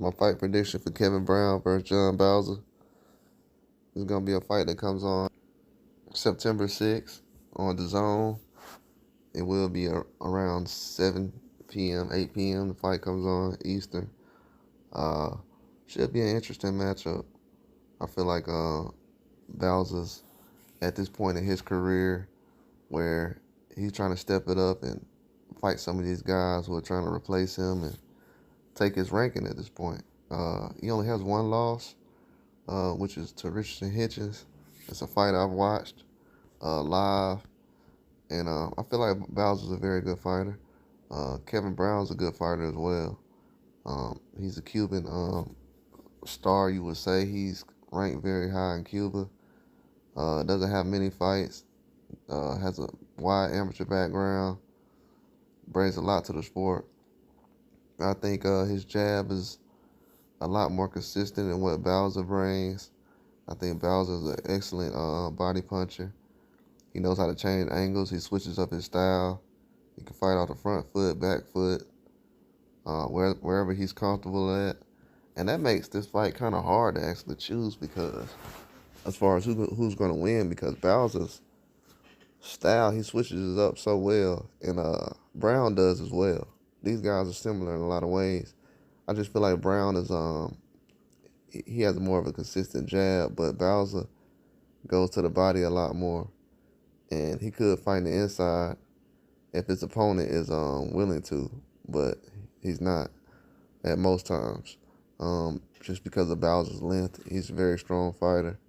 My fight prediction for Kevin Brown versus John Bauza is going to be a fight that comes on September 6th on the Zone. It will be around 7 p.m., 8 p.m. The fight comes on Eastern. Should be an interesting matchup. I feel like Bauza's at this point in his career where he's trying to step it up and fight some of these guys who are trying to replace him and take his ranking at this point. He only has one loss, which is to Richardson Hitchens. It's a fight I've watched live, and I feel like Bowser's a very good fighter. Kevin Brown's a good fighter as well. He's a Cuban star, you would say. He's ranked very high in Cuba. Doesn't have many fights. Has a wide amateur background. Brings a lot to the sport. I think his jab is a lot more consistent than what Bauza brings. I think Bauza is an excellent body puncher. He knows how to change angles. He switches up his style. He can fight off the front foot, back foot, wherever he's comfortable at. And that makes this fight kind of hard to actually choose because as far as who's going to win, because Bauza's style, he switches it up so well, and Brown does as well. These guys are similar in a lot of ways. I just feel like Brown is he has more of a consistent jab, but Bauza goes to the body a lot more, and he could fight the inside if his opponent is willing to, but he's not at most times. Just because of Bauza's length, he's a very strong fighter.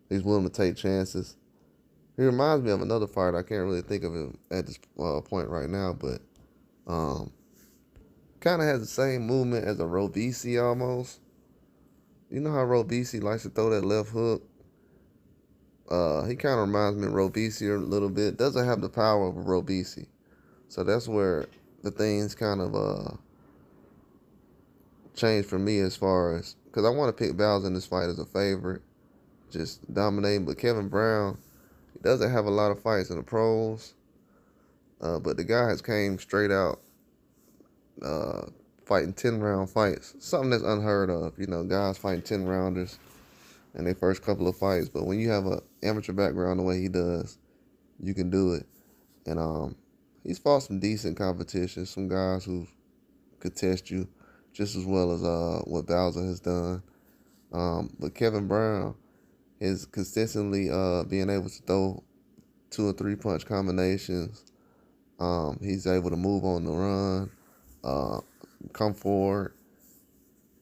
He's willing to take chances. He reminds me of another fighter. I can't really think of him at this point right now, but kind of has the same movement as a Robisi almost. You know how Robisi likes to throw that left hook? He kind of reminds me of Robisi a little bit. Doesn't have the power of a Robisi. So that's where the things kind of change for me as far as, because I want to pick Bauza in this fight as a favorite, just dominating. But Kevin Brown, he doesn't have a lot of fights in the pros, but the guy has came straight out fighting 10-round fights, something that's unheard of. You know, guys fighting 10-rounders in their first couple of fights. But when you have an amateur background the way he does, you can do it. And he's fought some decent competition, some guys who could test you just as well as what Bauza has done. But Kevin Brown is consistently being able to throw 2 or 3 punch combinations. He's able to move on the run, come forward.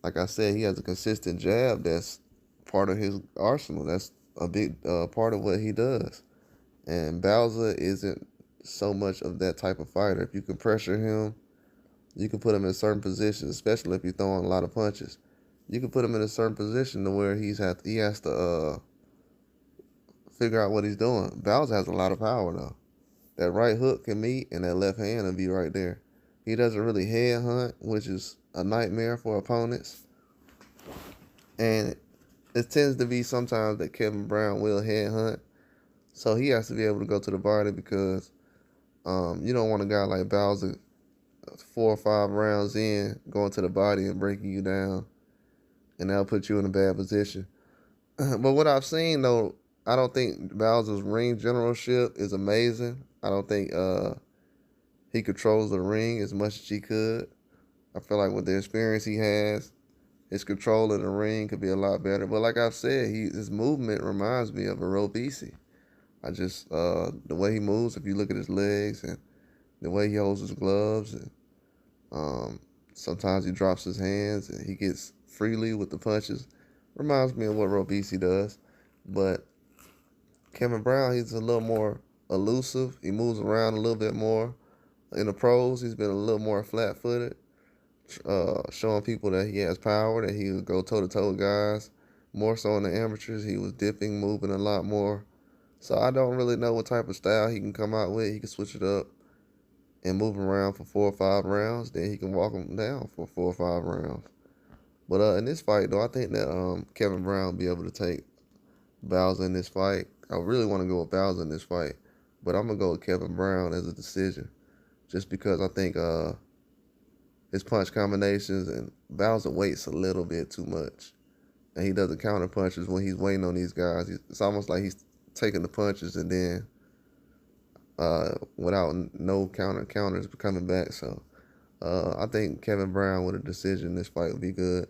Like I said, he has a consistent jab that's part of his arsenal. That's a big part of what he does. And Bauza isn't so much of that type of fighter. If you can pressure him, you can put him in certain positions, especially if you're throwing a lot of punches. You can put him in a certain position to where he has to figure out what he's doing. Bauza has a lot of power, though. That right hook can meet, and that left hand will be right there. He doesn't really head hunt, which is a nightmare for opponents. And it tends to be sometimes that Kevin Brown will head hunt. So he has to be able to go to the body because you don't want a guy like Bauza 4 or 5 rounds in going to the body and breaking you down. And that'll put you in a bad position. But what I've seen, though, I don't think Bauza's ring generalship is amazing. I don't think he controls the ring as much as he could. I feel like with the experience he has, his control in the ring could be a lot better. But like I've said, his movement reminds me of a Robisi. I just, the way he moves, if you look at his legs and the way he holds his gloves, and sometimes he drops his hands and he gets freely with the punches, reminds me of what Robisi does. But Kevin Brown, he's a little more elusive. He moves around a little bit more. In the pros, he's been a little more flat-footed, showing people that he has power, that he would go toe-to-toe with guys. More so in the amateurs, he was dipping, moving a lot more. So I don't really know what type of style he can come out with. He can switch it up and move him around for 4 or 5 rounds. Then he can walk him down for 4 or 5 rounds. But in this fight, though, I think that Kevin Brown will be able to take Bauza in this fight. I really want to go with Bauza in this fight, but I'm going to go with Kevin Brown as a decision just because I think his punch combinations, and Bauza waits a little bit too much. And he doesn't counter punches when he's waiting on these guys. It's almost like he's taking the punches and then without no counters coming back. So I think Kevin Brown with a decision in this fight would be good.